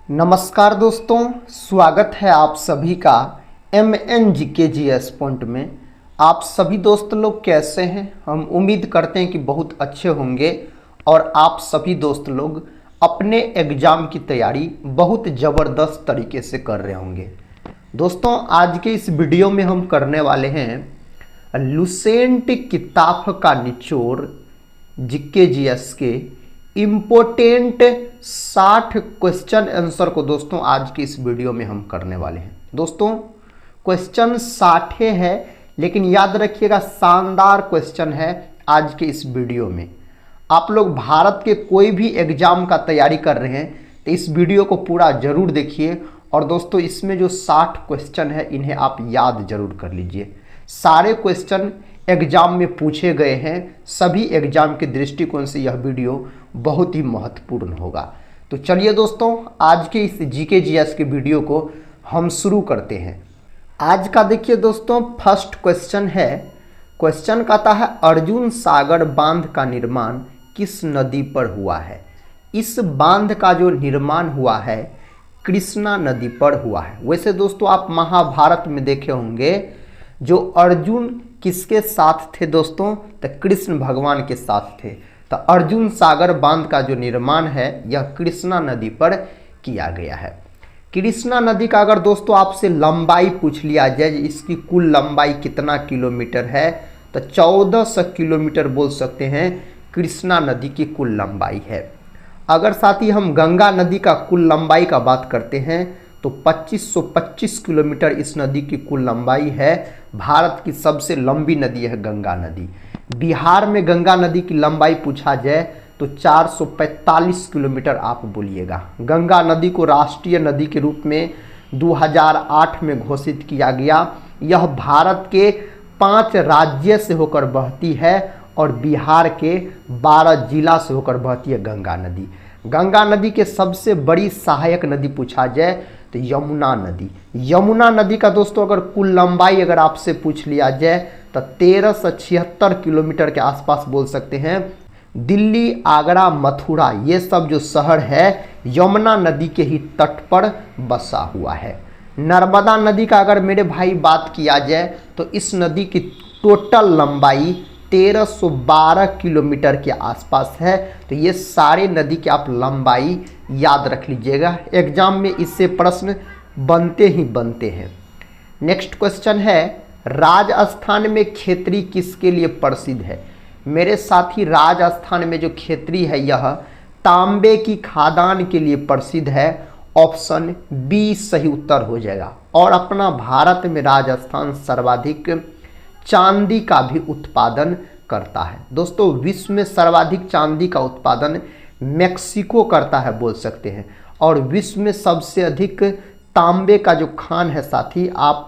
नमस्कार दोस्तों, स्वागत है आप सभी का MNGKGS पॉइंट में। आप सभी दोस्त लोग कैसे हैं? हम उम्मीद करते हैं कि बहुत अच्छे होंगे और आप सभी दोस्त लोग अपने एग्ज़ाम की तैयारी बहुत ज़बरदस्त तरीके से कर रहे होंगे। दोस्तों, आज के इस वीडियो में हम करने वाले हैं लुसेंट किताब का निचोड़ GKGS के इम्पोर्टेंट 60 क्वेश्चन आंसर को दोस्तों आज की इस वीडियो में हम करने वाले हैं। दोस्तों, क्वेश्चन 60 है, लेकिन याद रखिएगा शानदार क्वेश्चन है आज के इस वीडियो में। आप लोग भारत के कोई भी एग्जाम का तैयारी कर रहे हैं तो इस वीडियो को पूरा जरूर देखिए। और दोस्तों, इसमें जो 60 क्वेश्चन है इन्हें आप याद जरूर कर लीजिए। सारे क्वेश्चन एग्जाम में पूछे गए हैं, सभी एग्जाम के दृष्टिकोण से यह वीडियो बहुत ही महत्वपूर्ण होगा। तो चलिए दोस्तों, आज के इस GKGS के वीडियो को हम शुरू करते हैं। आज का देखिए दोस्तों, फर्स्ट क्वेश्चन है। क्वेश्चन कहता है अर्जुन सागर बांध का निर्माण किस नदी पर हुआ है? इस बांध का जो निर्माण हुआ है कृष्णा नदी पर हुआ है। वैसे दोस्तों, आप महाभारत में देखे होंगे जो अर्जुन किसके साथ थे दोस्तों? तो कृष्ण भगवान के साथ थे। तो अर्जुन सागर बांध का जो निर्माण है यह कृष्णा नदी पर किया गया है। कृष्णा नदी का अगर दोस्तों आपसे लंबाई पूछ लिया जाए, इसकी कुल लंबाई कितना किलोमीटर है, तो 1400 किलोमीटर बोल सकते हैं कृष्णा नदी की कुल लंबाई है। अगर साथ ही हम गंगा नदी का कुल लंबाई का बात करते हैं तो 2525 किलोमीटर इस नदी की कुल लंबाई है। भारत की सबसे लंबी नदी है गंगा नदी। बिहार में गंगा नदी की लंबाई पूछा जाए तो 445 किलोमीटर आप बोलिएगा। गंगा नदी को राष्ट्रीय नदी के रूप में 2008 में घोषित किया गया। यह भारत के 5 राज्य से होकर बहती है और बिहार के 12 जिला से होकर बहती है गंगा नदी। गंगा नदी के सबसे बड़ी सहायक नदी पूछा जाए तो यमुना नदी। यमुना नदी का दोस्तों अगर कुल लंबाई अगर आपसे पूछ लिया जाए तो 1376 किलोमीटर के आसपास बोल सकते हैं। दिल्ली, आगरा, मथुरा ये सब जो शहर है यमुना नदी के ही तट पर बसा हुआ है। नर्मदा नदी का अगर मेरे भाई बात किया जाए तो इस नदी की टोटल लंबाई 1312 किलोमीटर के आसपास है। तो ये सारे नदी की आप लंबाई याद रख लीजिएगा, एग्जाम में इससे प्रश्न बनते ही बनते हैं। नेक्स्ट क्वेश्चन है राजस्थान में खेतरी किसके लिए प्रसिद्ध है? मेरे साथी, राजस्थान में जो खेतरी है यह तांबे की खादान के लिए प्रसिद्ध है। ऑप्शन बी सही उत्तर हो जाएगा। और अपना भारत में राजस्थान सर्वाधिक चांदी का भी उत्पादन करता है। दोस्तों, विश्व में सर्वाधिक चांदी का उत्पादन मेक्सिको करता है बोल सकते हैं। और विश्व में सबसे अधिक तांबे का जो खान है साथी आप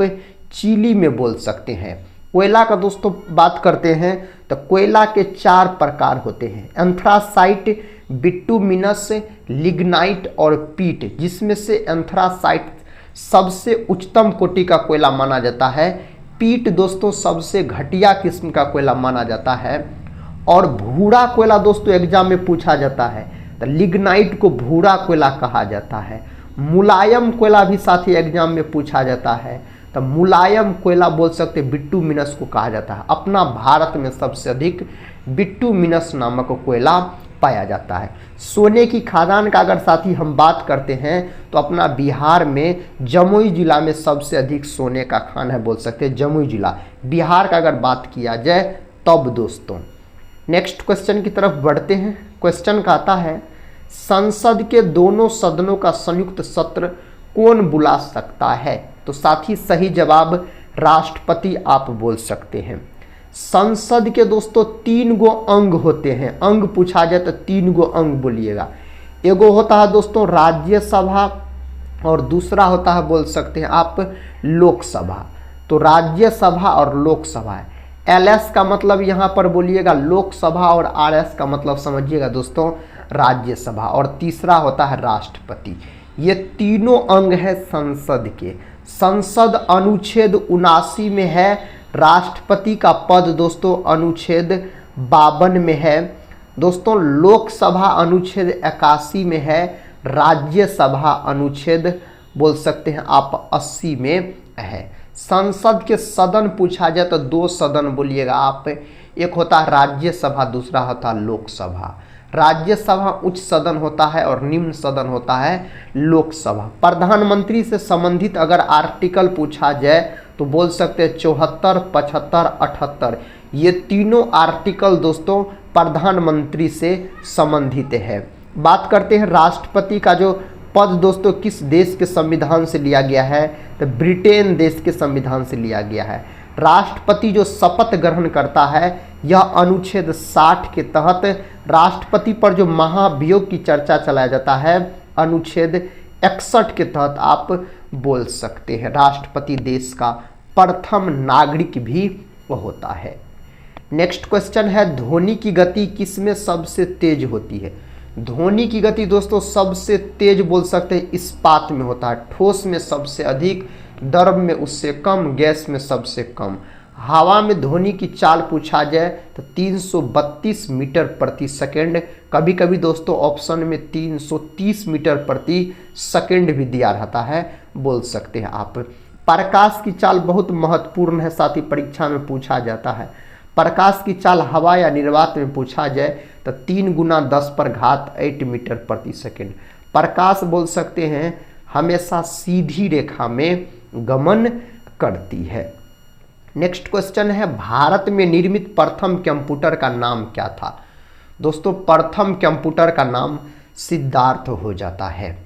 चिली में बोल सकते हैं। कोयला का दोस्तों बात करते हैं तो कोयला के 4 प्रकार होते हैं, एंथ्रासाइट, बिटुमिनस, लिग्नाइट और पीट, जिसमें से एंथ्रासाइट सबसे उच्चतम कोटि का कोयला माना जाता है। पीट दोस्तों सबसे घटिया किस्म का कोयला माना जाता है। और भूरा कोयला दोस्तों एग्जाम में पूछा जाता है तो लिग्नाइट को भूरा कोयला कहा जाता है। मुलायम कोयला भी साथ ही एग्जाम में पूछा जाता है तो मुलायम कोयला बोल सकते बिटुमिनस को कहा जाता है। अपना भारत में सबसे अधिक बिटुमिनस नामक कोयला पाया जाता है। सोने की खादान का अगर साथी हम बात करते हैं तो अपना बिहार में जमुई जिला में सबसे अधिक सोने का खान है बोल सकते हैं जमुई जिला। बिहार का अगर बात किया जाए तब दोस्तों नेक्स्ट क्वेश्चन की तरफ बढ़ते हैं। क्वेश्चन कहता है संसद के दोनों सदनों का संयुक्त सत्र कौन बुला सकता है? तो साथी सही जवाब राष्ट्रपति आप बोल सकते हैं। संसद के दोस्तों 3 गो अंग होते हैं। अंग पूछा जाए तो 3 गो अंग बोलिएगा। एगो होता है दोस्तों राज्यसभा और दूसरा होता है बोल सकते हैं आप लोकसभा। तो राज्यसभा और लोकसभा है। LS का मतलब यहाँ पर बोलिएगा लोकसभा और RS का मतलब समझिएगा दोस्तों राज्यसभा। और तीसरा होता है राष्ट्रपति। ये तीनों अंग है संसद के। संसद अनुच्छेद 79 में है। राष्ट्रपति का पद दोस्तों अनुच्छेद 52 में है। दोस्तों लोकसभा अनुच्छेद 81 में है। राज्यसभा अनुच्छेद बोल सकते हैं आप 80 में है। संसद के सदन पूछा जाए तो 2 सदन बोलिएगा आप, एक होता है राज्यसभा, दूसरा होता है लोकसभा। राज्यसभा उच्च सदन होता है और निम्न सदन होता है लोकसभा। प्रधानमंत्री से संबंधित अगर आर्टिकल पूछा जाए तो बोल सकते हैं 74, 75, 78, ये तीनों आर्टिकल दोस्तों प्रधानमंत्री से संबंधित है। बात करते हैं राष्ट्रपति का जो पद दोस्तों किस देश के संविधान से लिया गया है, तो ब्रिटेन देश के संविधान से लिया गया है। राष्ट्रपति जो शपथ ग्रहण करता है यह अनुच्छेद 60 के तहत, राष्ट्रपति पर जो महाभियोग की चर्चा चलाया जाता है अनुच्छेद 61 के तहत आप बोल सकते हैं। राष्ट्रपति देश का प्रथम नागरिक भी होता है। नेक्स्ट क्वेश्चन है, ध्वनि की गति किसमें सबसे तेज होती है? ध्वनि की गति दोस्तों सबसे तेज बोल सकते हैं इस्पात में होता है। ठोस में सबसे अधिक, द्रव में उससे कम, गैस में सबसे कम। हवा में ध्वनि की चाल पूछा जाए तो 332 मीटर प्रति सेकंड, कभी कभी दोस्तों ऑप्शन में 330 मीटर प्रति सेकंड भी दिया रहता है, बोल सकते हैं आप। प्रकाश की चाल बहुत महत्वपूर्ण है, साथ ही परीक्षा में पूछा जाता है। प्रकाश की चाल हवा या निर्वात में पूछा जाए तो 3 गुना 10⁸ मीटर प्रति सेकंड। प्रकाश बोल सकते हैं हमेशा सीधी रेखा में गमन करती है। नेक्स्ट क्वेश्चन है, भारत में निर्मित प्रथम कंप्यूटर का नाम क्या था? दोस्तों प्रथम कंप्यूटर का नाम सिद्धार्थ हो जाता है।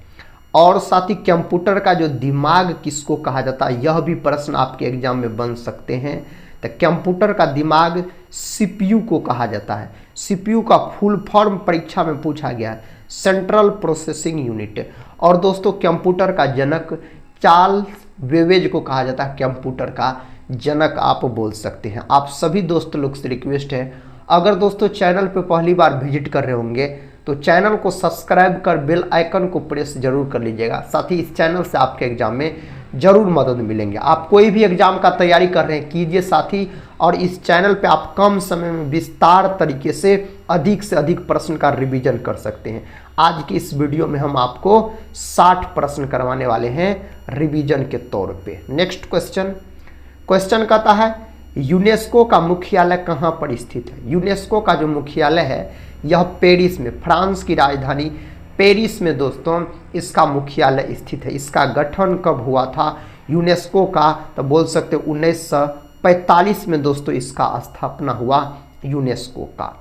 और साथ ही कंप्यूटर का जो दिमाग किसको कहा जाता है, यह भी प्रश्न आपके एग्जाम में बन सकते हैं। तो कंप्यूटर का दिमाग सीपीयू को कहा जाता है। सीपीयू का फुल फॉर्म परीक्षा में पूछा गया है, सेंट्रल प्रोसेसिंग यूनिट। और दोस्तों कंप्यूटर का जनक चार्ल्स बेबेज को कहा जाता है कंप्यूटर का जनक आप बोल सकते हैं। आप सभी दोस्त लोग से रिक्वेस्ट है, अगर दोस्तों चैनल पे पहली बार विजिट कर रहे होंगे तो चैनल को सब्सक्राइब कर बेल आइकन को प्रेस जरूर कर लीजिएगा। साथ ही इस चैनल से आपके एग्जाम में जरूर मदद मिलेंगे। आप कोई भी एग्जाम का तैयारी कर रहे हैं कीजिए साथी, और इस चैनल पे आप कम समय में विस्तार तरीके से अधिक प्रश्न का रिवीजन कर सकते हैं। आज की इस वीडियो में हम आपको 60 प्रश्न करवाने वाले हैं रिवीजन के तौर पे। नेक्स्ट क्वेश्चन कहता है, यूनेस्को का मुख्यालय कहाँ पर स्थित है? यूनेस्को का जो मुख्यालय है यह पेरिस में, फ्रांस की राजधानी पेरिस में दोस्तों इसका मुख्यालय स्थित है। इसका गठन कब हुआ था यूनेस्को का? तो बोल सकते 1945 में दोस्तों इसका स्थापना हुआ यूनेस्को का।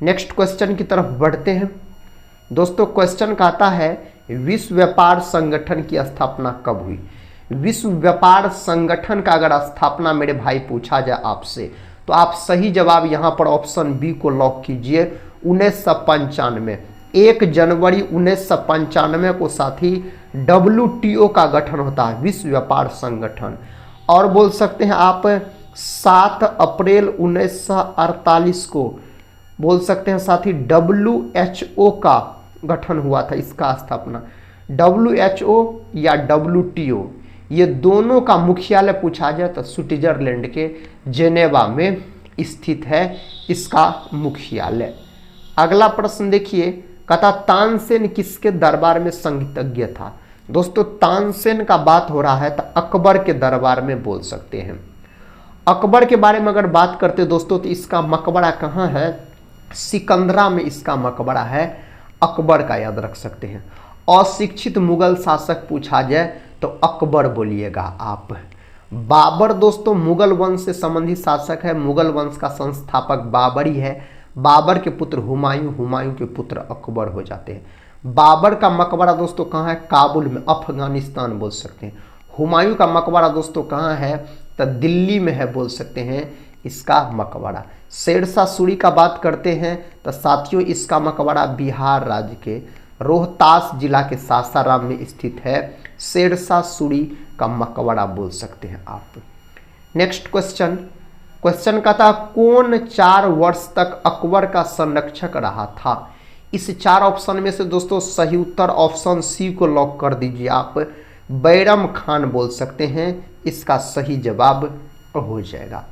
नेक्स्ट क्वेश्चन की तरफ बढ़ते हैं दोस्तों। क्वेश्चन कहता है, विश्व व्यापार संगठन की स्थापना कब हुई? विश्व व्यापार संगठन का अगर स्थापना मेरे भाई पूछा जाए आपसे तो आप सही जवाब यहाँ पर ऑप्शन बी को लॉक कीजिए, 1995। 1 जनवरी 1995 को साथी WTO का गठन होता है, विश्व व्यापार संगठन। और बोल सकते हैं आप 7 अप्रैल 1948 को बोल सकते हैं साथी WHO का गठन हुआ था, इसका स्थापना। WHO या WTO ये दोनों का मुख्यालय पूछा जाए तो स्विट्जरलैंड के जेनेवा में स्थित है इसका मुख्यालय। अगला प्रश्न देखिए, कहता तानसेन किसके दरबार में संगीतज्ञ था? दोस्तों तानसेन का बात हो रहा है तो अकबर के दरबार में बोल सकते हैं। अकबर के बारे में अगर बात करते दोस्तों तो इसका मकबरा कहाँ है? सिकंदरा में इसका मकबरा है, अकबर का याद रख सकते हैं। अशिक्षित मुगल शासक पूछा जाए तो अकबर बोलिएगा आप। बाबर दोस्तों मुगल वंश से संबंधित शासक है, मुगल वंश का संस्थापक बाबर ही है। बाबर के पुत्र हुमायूं, हुमायूं के पुत्र अकबर हो जाते हैं। बाबर का मकबरा दोस्तों कहाँ है? काबुल में, अफगानिस्तान बोल सकते हैं। हुमायूं का मकबरा दोस्तों कहाँ है? तो दिल्ली में है, बोल सकते हैं इसका मकबरा। शेरशाह सूरी का बात करते हैं तो साथियों इसका मकबरा बिहार राज्य के रोहतास जिला के सासाराम में स्थित है। शेरशाह सूरी का मकबरा बोल सकते हैं आप। नेक्स्ट क्वेश्चन का था, कौन 4 वर्ष तक अकबर का संरक्षक रहा था? इस 4 ऑप्शन में से दोस्तों सही उत्तर ऑप्शन सी को लॉक कर दीजिए आप, बैरम खान बोल सकते हैं, इसका सही जवाब हो जाएगा।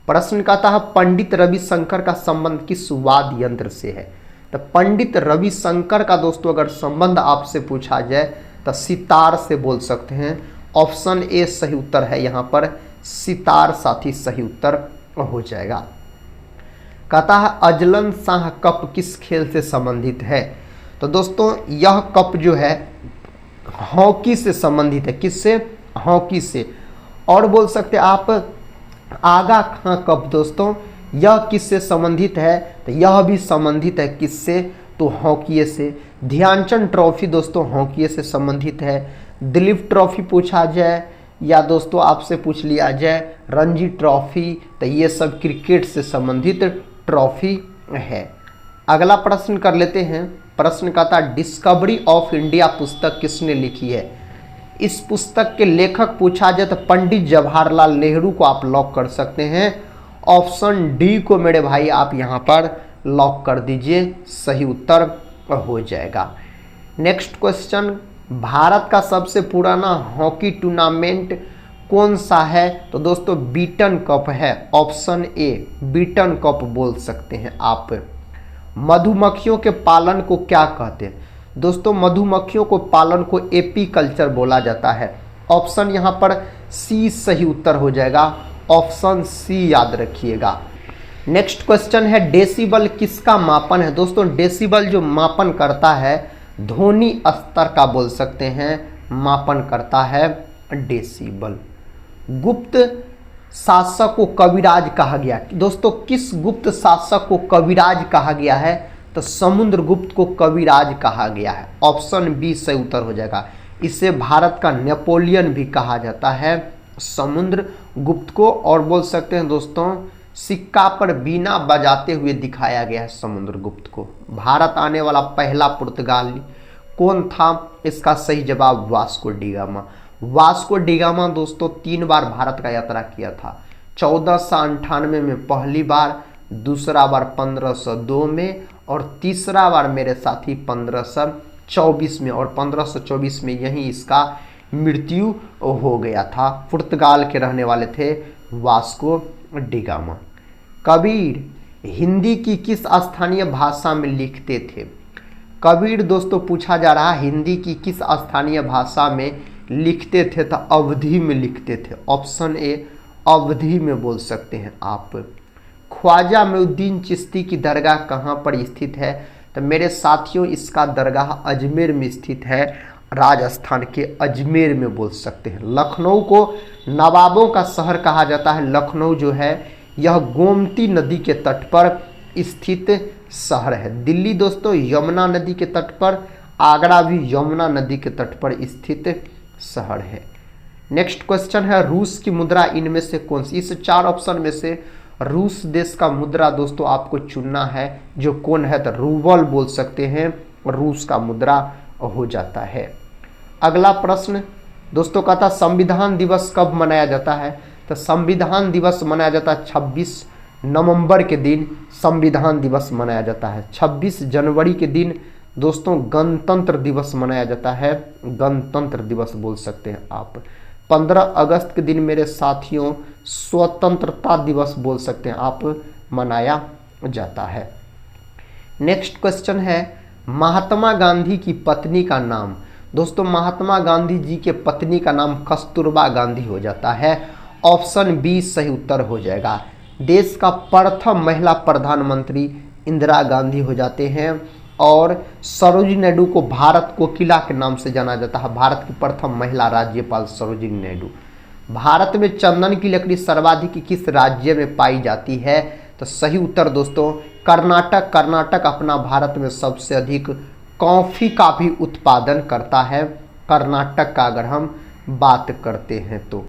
प्रश्न कहता है, पंडित रविशंकर का संबंध किस वाद्य यंत्र से है? तो पंडित रविशंकर का दोस्तों अगर संबंध आपसे पूछा जाए तो सितार से बोल सकते हैं। ऑप्शन ए सही उत्तर है, यहाँ पर सितार साथी सही उत्तर हो जाएगा। कहता है अजलन शाह कप किस खेल से संबंधित है? तो दोस्तों यह कप जो है हॉकी से संबंधित है। किससे? हॉकी से। और बोल सकते हैं आप आगा खां कप दोस्तों, यह किससे संबंधित है? तो यह भी संबंधित है किससे? तो हॉकी से। ध्यानचंद ट्रॉफी दोस्तों हॉकी से संबंधित है। दिलीप ट्रॉफी पूछा जाए या दोस्तों आपसे पूछ लिया जाए रणजी ट्रॉफी, तो ये सब क्रिकेट से संबंधित ट्रॉफी है। अगला प्रश्न कर लेते हैं। प्रश्न कहता डिस्कवरी ऑफ इंडिया पुस्तक किसने लिखी है? इस पुस्तक के लेखक पूछा जाए तो पंडित जवाहरलाल नेहरू को आप लॉक कर सकते हैं। ऑप्शन डी को मेरे भाई आप यहाँ पर लॉक कर दीजिए, सही उत्तर हो जाएगा। नेक्स्ट क्वेश्चन, भारत का सबसे पुराना हॉकी टूर्नामेंट कौन सा है? तो दोस्तों बीटन कप है। ऑप्शन ए बीटन कप बोल सकते हैं आप। मधुमक्खियों के पालन को क्या कहते हैं? दोस्तों मधुमक्खियों को पालन को एपी कल्चर बोला जाता है। ऑप्शन यहाँ पर सी सही उत्तर हो जाएगा। ऑप्शन सी याद रखिएगा। नेक्स्ट क्वेश्चन है डेसिबल किसका मापन है? दोस्तों डेसिबल जो मापन करता है ध्वनि स्तर का बोल सकते हैं, मापन करता है डेसिबल। गुप्त शासक को कविराज कहा गया। दोस्तों किस गुप्त शासक को कविराज कहा गया है? तो समुद्रगुप्त को कविराज कहा गया है। ऑप्शन बी सही उत्तर हो जाएगा। इसे भारत का नेपोलियन भी कहा जाता है, समुद्रगुप्त को। और बोल सकते हैं दोस्तों सिक्का पर बीना बजाते हुए दिखाया गया है समुद्रगुप्त को। भारत आने वाला पहला पुर्तगाली कौन था? इसका सही जवाब वास्को डिगामा। वास्को डिगामा दोस्तों 3 बार भारत का यात्रा किया था। 1498 में पहली बार, दूसरा बार 1502 में और तीसरा बार मेरे साथी 1524 में। और 1524 में यही इसका मृत्यु हो गया था। पुर्तगाल के रहने वाले थे वास्को डिगामा। कबीर हिंदी की किस स्थानीय भाषा में लिखते थे? कबीर दोस्तों पूछा जा रहा है हिंदी की किस स्थानीय भाषा में लिखते थे? तो अवधी में लिखते थे। ऑप्शन ए अवधी में बोल सकते हैं आप। ख्वाजा मोइनुद्दीन चिश्ती की दरगाह कहाँ पर स्थित है? तो मेरे साथियों इसका दरगाह अजमेर में स्थित है, राजस्थान के अजमेर में बोल सकते हैं। लखनऊ को नवाबों का शहर कहा जाता है। लखनऊ जो है यह गोमती नदी के तट पर स्थित शहर है। दिल्ली दोस्तों यमुना नदी के तट पर, आगरा भी यमुना नदी के तट पर स्थित शहर है। नेक्स्ट क्वेश्चन है रूस की मुद्रा इनमें से कौन सी? इस 4 ऑप्शन में से रूस देश का मुद्रा दोस्तों आपको चुनना है, जो कौन है? तो रूबल बोल सकते हैं, रूस का मुद्रा हो जाता है। अगला प्रश्न दोस्तों कहता संविधान दिवस कब मनाया जाता है? तो संविधान दिवस मनाया जाता है 26 नवंबर के दिन संविधान दिवस मनाया जाता है। 26 जनवरी के दिन दोस्तों गणतंत्र दिवस मनाया जाता है, गणतंत्र दिवस बोल सकते हैं आप। 15 अगस्त के दिन मेरे साथियों स्वतंत्रता दिवस बोल सकते हैं आप, मनाया जाता है। नेक्स्ट क्वेश्चन है महात्मा गांधी की पत्नी का नाम? दोस्तों महात्मा गांधी जी के पत्नी का नाम कस्तूरबा गांधी हो जाता है। ऑप्शन बी सही उत्तर हो जाएगा। देश का प्रथम महिला प्रधानमंत्री इंदिरा गांधी हो जाते हैं। और सरोजिनी नायडू को भारत कोकिला के नाम से जाना जाता है। भारत की प्रथम महिला राज्यपाल सरोजिनी नायडू। भारत में चंदन की लकड़ी सर्वाधिक किस राज्य में पाई जाती है? तो सही उत्तर दोस्तों कर्नाटक। कर्नाटक अपना भारत में सबसे अधिक कॉफ़ी का भी उत्पादन करता है, कर्नाटक का अगर हम बात करते हैं तो।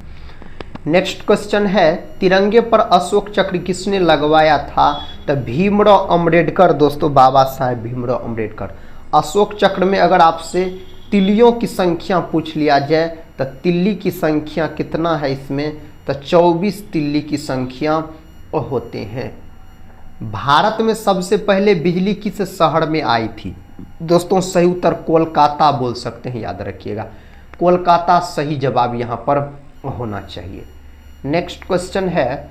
नेक्स्ट क्वेश्चन है तिरंगे पर अशोक चक्र किसने लगवाया था? तो भीमराव अम्बेडकर दोस्तों, बाबा साहेब भीमराव अम्बेडकर। अशोक चक्र में अगर आपसे तिल्लियों की संख्या पूछ लिया जाए तो तिल्ली की संख्या कितना है इसमें? तो 24 तिल्ली की संख्या होते हैं। भारत में सबसे पहले बिजली किस शहर में आई थी? दोस्तों सही उत्तर कोलकाता बोल सकते हैं, याद रखिएगा कोलकाता सही जवाब यहाँ पर होना चाहिए। नेक्स्ट क्वेश्चन है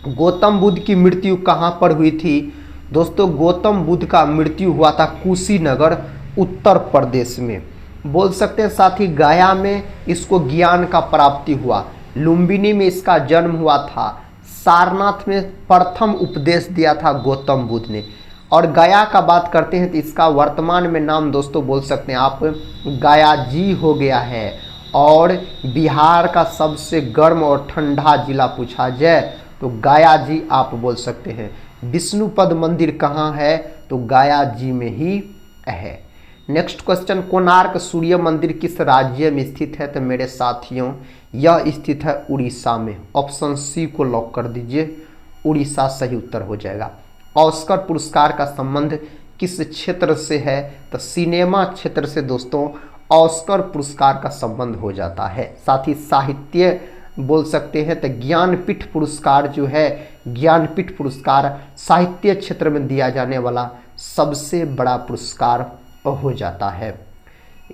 गौतम बुद्ध की मृत्यु कहाँ पर हुई थी? दोस्तों गौतम बुद्ध का मृत्यु हुआ था कुशीनगर उत्तर प्रदेश में, बोल सकते हैं। साथ ही गया में इसको ज्ञान का प्राप्ति हुआ, लुम्बिनी में इसका जन्म हुआ था, सारनाथ में प्रथम उपदेश दिया था गौतम बुद्ध ने। और गया का बात करते हैं तो इसका वर्तमान में नाम दोस्तों बोल सकते हैं आप गया जी हो गया है। और बिहार का सबसे गर्म और ठंडा जिला पूछा जाए तो गया जी आप बोल सकते हैं। विष्णुपद मंदिर कहाँ है तो गया जी में ही है। नेक्स्ट क्वेश्चन, कोणार्क सूर्य मंदिर किस राज्य में स्थित है तो मेरे साथियों यह स्थित है उड़ीसा में। ऑप्शन सी को लॉक कर दीजिए, उड़ीसा सही उत्तर हो जाएगा। ऑस्कर पुरस्कार का संबंध किस क्षेत्र से है तो सिनेमा क्षेत्र से दोस्तों ऑस्कर पुरस्कार का संबंध हो जाता है। साथ ही साहित्य बोल सकते हैं तो ज्ञानपीठ पुरस्कार जो है, ज्ञानपीठ पुरस्कार साहित्य क्षेत्र में दिया जाने वाला सबसे बड़ा पुरस्कार हो जाता है।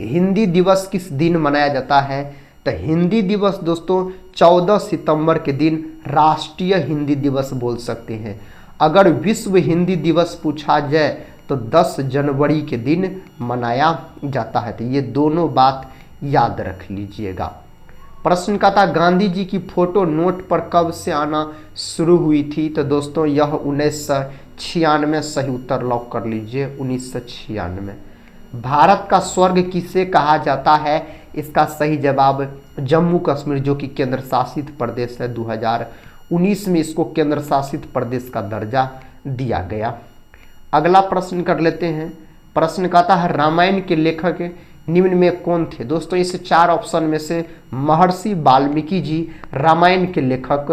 हिंदी दिवस किस दिन मनाया जाता है तो हिंदी दिवस दोस्तों 14 सितंबर के दिन राष्ट्रीय हिंदी दिवस बोल सकते हैं। अगर विश्व हिंदी दिवस पूछा जाए तो 10 जनवरी के दिन मनाया जाता है। तो ये दोनों बात याद रख लीजिएगा। प्रश्न का था गांधी जी की फोटो नोट पर कब से आना शुरू हुई थी तो दोस्तों यह 1996 सही उत्तर लॉक कर लीजिए, 1996। भारत का स्वर्ग किसे कहा जाता है, इसका सही जवाब जम्मू कश्मीर जो कि केंद्र शासित प्रदेश है। 2019 में इसको केंद्र शासित प्रदेश का दर्जा दिया गया। अगला प्रश्न कर लेते हैं। प्रश्न कहता है रामायण के लेखक निम्न में कौन थे। दोस्तों इस 4 ऑप्शन में से महर्षि वाल्मीकि जी रामायण के लेखक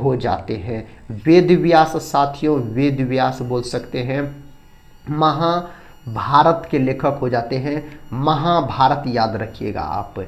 हो जाते हैं। वेद व्यास साथियों, वेद व्यास बोल सकते हैं महाभारत के लेखक हो जाते हैं। महाभारत याद रखिएगा आप।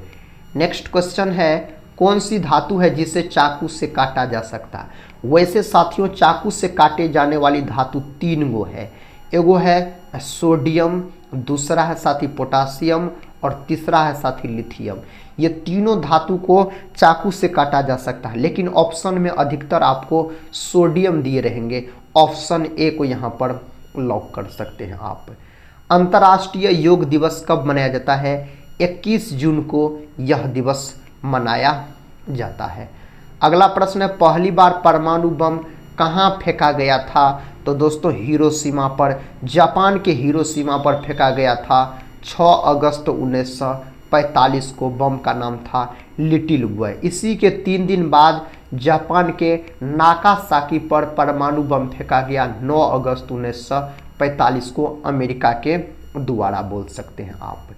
नेक्स्ट क्वेश्चन है कौन सी धातु है जिसे चाकू से काटा जा सकता है। वैसे साथियों चाकू से काटे जाने वाली धातु 3 गो है। एगो है सोडियम, दूसरा है साथी पोटासियम और तीसरा है साथी लिथियम। ये तीनों धातु को चाकू से काटा जा सकता है, लेकिन ऑप्शन में अधिकतर आपको सोडियम दिए रहेंगे। ऑप्शन ए को यहाँ पर लॉक कर सकते हैं आप। अंतर्राष्ट्रीय योग दिवस कब मनाया जाता है। 21 जून को यह दिवस मनाया जाता है। अगला प्रश्न है पहली बार परमाणु बम कहाँ फेंका गया था तो दोस्तों हिरोशिमा पर, जापान के हिरोशिमा पर फेंका गया था। 6 अगस्त 1945 को बम का नाम था लिटिल बॉय। इसी के 3 दिन बाद जापान के नागासाकी पर परमाणु बम फेंका गया 9 अगस्त 1945 को अमेरिका के द्वारा बोल सकते हैं आप।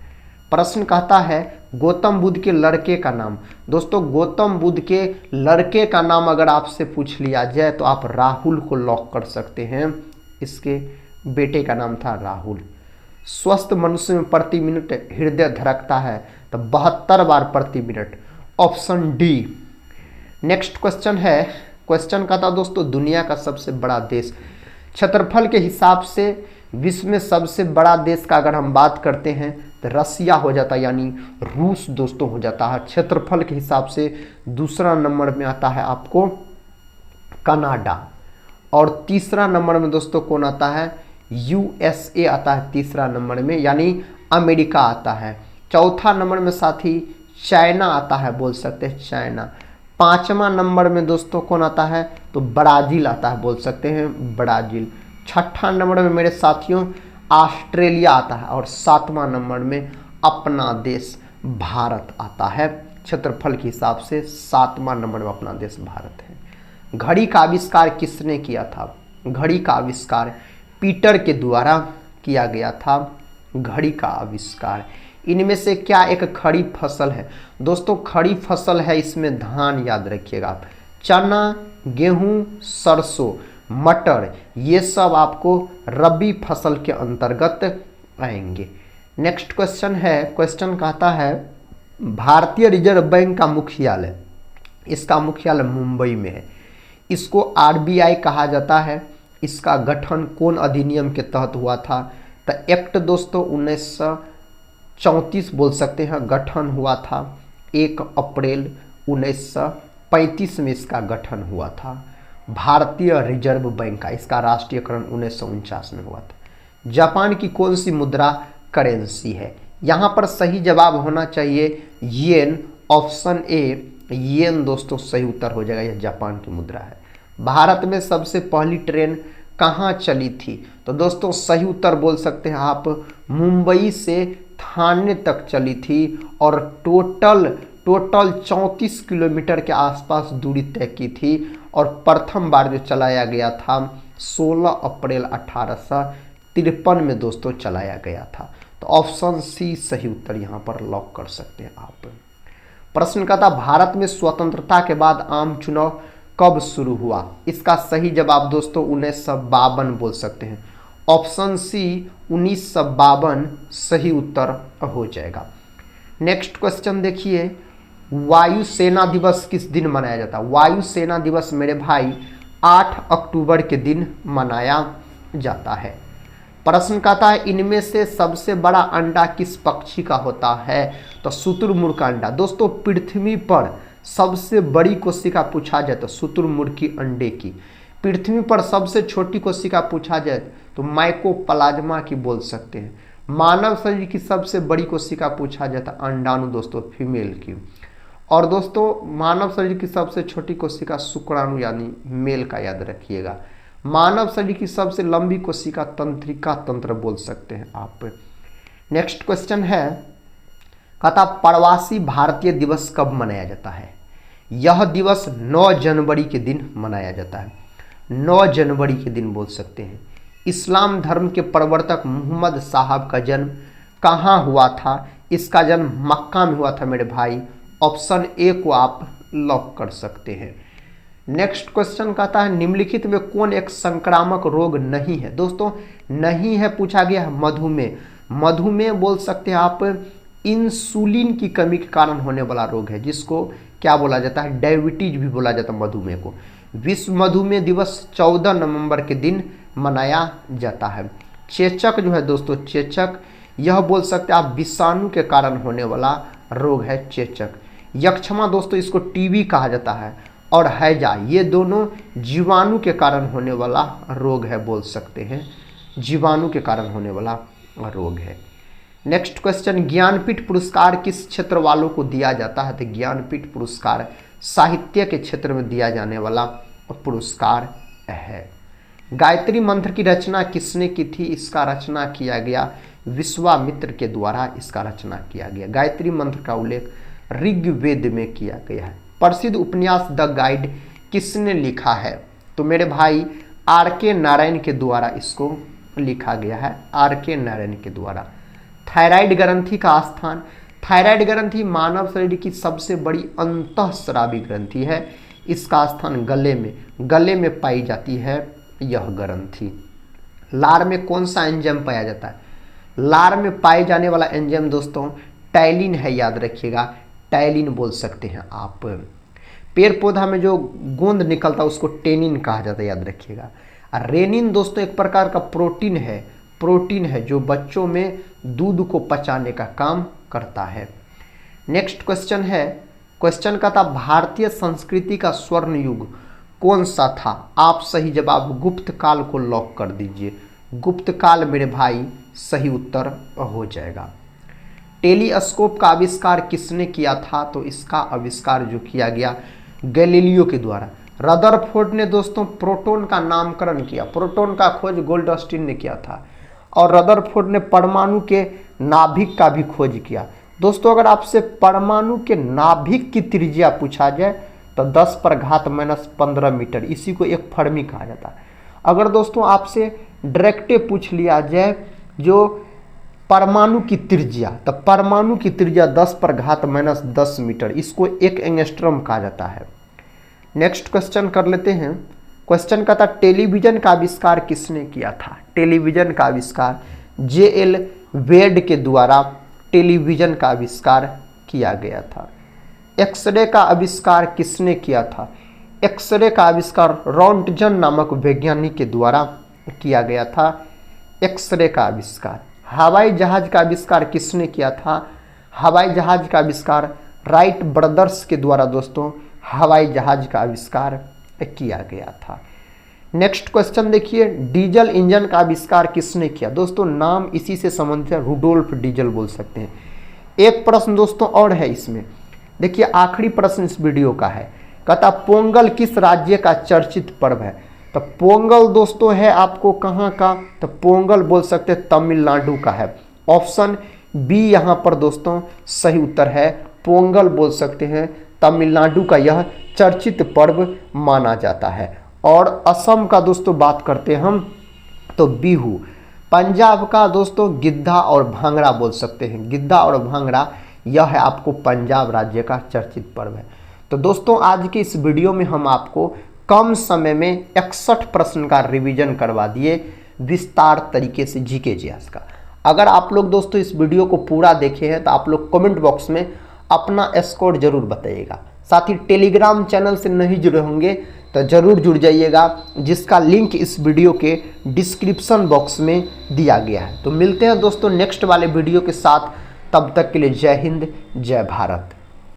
प्रश्न कहता है गौतम बुद्ध के लड़के का नाम। दोस्तों गौतम बुद्ध के लड़के का नाम अगर आपसे पूछ लिया जाए तो आप राहुल को लॉक कर सकते हैं। इसके बेटे का नाम था राहुल। स्वस्थ मनुष्य में प्रति मिनट हृदय धड़कता है तो 72 बार प्रति minute. Option D. Next question है, क्वेश्चन का था दोस्तों दुनिया का सबसे बड़ा देश। क्षेत्रफल के हिसाब से विश्व में सबसे बड़ा देश का अगर हम बात करते हैं तो रसिया हो जाता है, यानी रूस दोस्तों हो जाता है। क्षेत्रफल के हिसाब से दूसरा नंबर में आता है आपको कनाडा। और तीसरा नंबर में दोस्तों कौन आता है, यूएसए आता है तीसरा नंबर में, यानी अमेरिका आता है। चौथा नंबर में साथी चाइना आता है, बोल सकते हैं चाइना। पांचवा नंबर में दोस्तों कौन आता है तो ब्राज़ील आता है, बोल सकते हैं ब्राज़ील। छठा नंबर में मेरे साथियों ऑस्ट्रेलिया आता है और सातवां नंबर में अपना देश भारत आता है। क्षेत्रफल के हिसाब से सातवां नंबर में अपना देश भारत है। घड़ी का आविष्कार किसने किया था। घड़ी का आविष्कार पीटर के द्वारा किया गया था। घड़ी का आविष्कार इनमें से क्या एक खड़ी फसल है। दोस्तों खड़ी फसल है, इसमें धान याद रखिएगा आप, चना, गेहूं, सरसों, मटर, ये सब आपको रबी फसल के अंतर्गत आएंगे। नेक्स्ट क्वेश्चन है, क्वेश्चन कहता है भारतीय रिजर्व बैंक का मुख्यालय, इसका मुख्यालय मुंबई में है। इसको आरबीआई कहा जाता है। इसका गठन कौन अधिनियम के तहत हुआ था तो एक्ट दोस्तों 1934 बोल सकते हैं गठन हुआ था। 1 अप्रैल 1935 में इसका गठन हुआ था। भारतीय रिजर्व बैंक का, इसका राष्ट्रीयकरण 1949 में हुआ था। जापान की कौन सी मुद्रा करेंसी है? यहाँ पर सही जवाब होना चाहिए येन, ऑप्शन ए येन दोस्तों सही उत्तर हो जाएगा, यह जापान की मुद्रा है। भारत में सबसे पहली ट्रेन कहाँ चली थी? तो दोस्तों सही उत्तर बोल सकते हैं आप, मुंबई से थाने तक चली थी और टोटल 34 किलोमीटर के आसपास दूरी तय की थी और प्रथम बार जो चलाया गया था 16 अप्रैल 1853 में दोस्तों चलाया गया था। तो ऑप्शन सी सही उत्तर यहाँ पर लॉक कर सकते हैं आप। प्रश्न का था भारत में स्वतंत्रता के बाद आम चुनाव कब शुरू हुआ? इसका सही जवाब दोस्तों 1952 बोल सकते हैं। ऑप्शन सी 1952 सही उत्तर हो जाएगा। नेक्स्ट क्वेश्चन देखिए, वायुसेना दिवस किस दिन मनाया जाता है? वायुसेना दिवस मेरे भाई 8 अक्टूबर के दिन मनाया जाता है। प्रश्न कहता है इनमें से सबसे बड़ा अंडा किस पक्षी का होता है? तो शुतुरमुर्ग का अंडा। दोस्तों पृथ्वी पर सबसे बड़ी कोशिका पूछा जाए तो शुतुरमुर्ग की अंडे की। पृथ्वी पर सबसे छोटी कोशिका पूछा जाए तो माइकोप्लाज्मा की बोल सकते हैं। मानव शरीर की सबसे बड़ी कोशिका पूछा जाए तो अंडाणु दोस्तों फीमेल की। और दोस्तों मानव शरीर की सबसे छोटी कोशिका शुक्राणु यानी मेल का, याद रखिएगा। मानव शरीर की सबसे लंबी कोशिका तंत्रिका तंत्र बोल सकते हैं आप। नेक्स्ट क्वेश्चन है, कहता प्रवासी भारतीय दिवस कब मनाया जाता है? यह दिवस 9 जनवरी के दिन मनाया जाता है। 9 जनवरी के दिन बोल सकते हैं। इस्लाम धर्म के प्रवर्तक मोहम्मद साहब का जन्म कहाँ हुआ था? इसका जन्म मक्का में हुआ था मेरे भाई। ऑप्शन ए को आप लॉक कर सकते हैं। नेक्स्ट क्वेश्चन कहता है निम्नलिखित में कौन एक संक्रामक रोग नहीं है? दोस्तों नहीं है पूछा गया है मधुमेह। मधुमेह बोल सकते हैं आप, इंसुलिन की कमी के कारण होने वाला रोग है, जिसको क्या बोला जाता है? डायबिटीज भी बोला जाता है मधुमेह को। विश्व मधुमेह दिवस 14 नवंबर के दिन मनाया जाता है। चेचक जो है दोस्तों, चेचक यह बोल सकते हैं आप विषाणु के कारण होने वाला रोग है चेचक। यक्षमा दोस्तों इसको टीबी कहा जाता है। और हैजा ये दोनों जीवाणु के कारण होने वाला रोग है बोल सकते हैं, जीवाणु के कारण होने वाला रोग है। नेक्स्ट क्वेश्चन, ज्ञानपीठ पुरस्कार किस क्षेत्र वालों को दिया जाता है? तो ज्ञानपीठ पुरस्कार साहित्य के क्षेत्र में दिया जाने वाला पुरस्कार है। गायत्री मंत्र की रचना किसने की थी? इसका रचना किया गया विश्वामित्र के द्वारा, इसका रचना किया गया। गायत्री मंत्र का उल्लेख ऋग्वेद में किया गया है। प्रसिद्ध उपन्यास द गाइड किसने लिखा है? तो मेरे भाई आर.के. नारायण के द्वारा इसको लिखा गया है, आर.के. नारायण के द्वारा। थायराइड ग्रंथि का स्थान, थायराइड ग्रंथि मानव शरीर की सबसे बड़ी अंतःस्रावी ग्रंथि है। इसका स्थान गले में पाई जाती है यह ग्रंथि। लार में कौन सा एंजाइम पाया जाता है? लार में पाए जाने वाला एंजाइम दोस्तों टैलिन है, याद रखिएगा, टैलिन बोल सकते हैं आप। पेड़ पौधा में जो गोंद निकलता है उसको टेनिन कहा जाता है, याद रखिएगा। रेनिन दोस्तों एक प्रकार का प्रोटीन है जो बच्चों में दूध को पचाने का काम करता है। नेक्स्ट क्वेश्चन है, क्वेश्चन का था भारतीय संस्कृति का स्वर्ण युग कौन सा था? आप सही जवाब गुप्त काल को लॉक कर दीजिए। गुप्त काल मेरे भाई सही उत्तर हो जाएगा। टेलीस्कोप का आविष्कार किसने किया था? तो इसका आविष्कार जो किया गया गैलीलियो के द्वारा। रदरफोर्ड ने दोस्तों प्रोटॉन का नामकरण किया, प्रोटॉन का खोज गोल्डस्टीन ने किया था। और रदरफोर्ड ने परमाणु के नाभिक का भी खोज किया। दोस्तों अगर आपसे परमाणु के नाभिक की त्रिज्या पूछा जाए तो 10⁻⁻15 मीटर, इसी को एक फर्मी कहा जाता है। अगर दोस्तों आपसे डायरेक्टे पूछ लिया जाए जो परमाणु की त्रिज्या, तो परमाणु की त्रिज्या 10⁻10 मीटर, इसको एक एंगस्ट्रॉम कहा जाता है। नेक्स्ट क्वेश्चन कर लेते हैं। क्वेश्चन का था टेलीविजन का आविष्कार किसने किया था? टेलीविजन का आविष्कार J.L. वेड के द्वारा टेलीविजन का आविष्कार किया गया था। एक्सरे का आविष्कार किसने किया था? एक्सरे का आविष्कार रॉन्टजन नामक वैज्ञानिक के द्वारा किया गया था। एक्सरे का आविष्कार। हवाई जहाज का आविष्कार किसने किया था? हवाई जहाज का आविष्कार राइट ब्रदर्स के द्वारा दोस्तों हवाई जहाज का आविष्कार किया गया था। नेक्स्ट क्वेश्चन देखिए, डीजल इंजन का आविष्कार किसने किया? दोस्तों नाम इसी से संबंधित है, रुडोल्फ डीजल बोल सकते हैं। एक प्रश्न दोस्तों और है इसमें, देखिए आखिरी प्रश्न इस वीडियो का है, कहता पोंगल किस राज्य का चर्चित पर्व है? तो पोंगल दोस्तों है आपको कहाँ का? तो पोंगल बोल सकते हैं तमिलनाडु का है। ऑप्शन बी यहाँ पर दोस्तों सही उत्तर है, पोंगल बोल सकते हैं तमिलनाडु का यह चर्चित पर्व माना जाता है। और असम का दोस्तों बात करते हैं हम तो बिहू। पंजाब का दोस्तों गिद्धा और भांगड़ा बोल सकते हैं, गिद्धा और भांगड़ा यह है आपको पंजाब राज्य का चर्चित पर्व है। तो दोस्तों आज के इस वीडियो में हम आपको कम समय में 61 प्रश्न का रिवीजन करवा दिए विस्तार तरीके से जीके जीएस का। अगर आप लोग दोस्तों इस वीडियो को पूरा देखे हैं तो आप लोग कमेंट बॉक्स में अपना स्कोर जरूर बताइएगा। साथ ही टेलीग्राम चैनल से नहीं जुड़े होंगे तो जरूर जुड़ जाइएगा, जिसका लिंक इस वीडियो के डिस्क्रिप्शन बॉक्स में दिया गया है। तो मिलते हैं दोस्तों नेक्स्ट वाले वीडियो के साथ, तब तक के लिए जय हिंद जय भारत।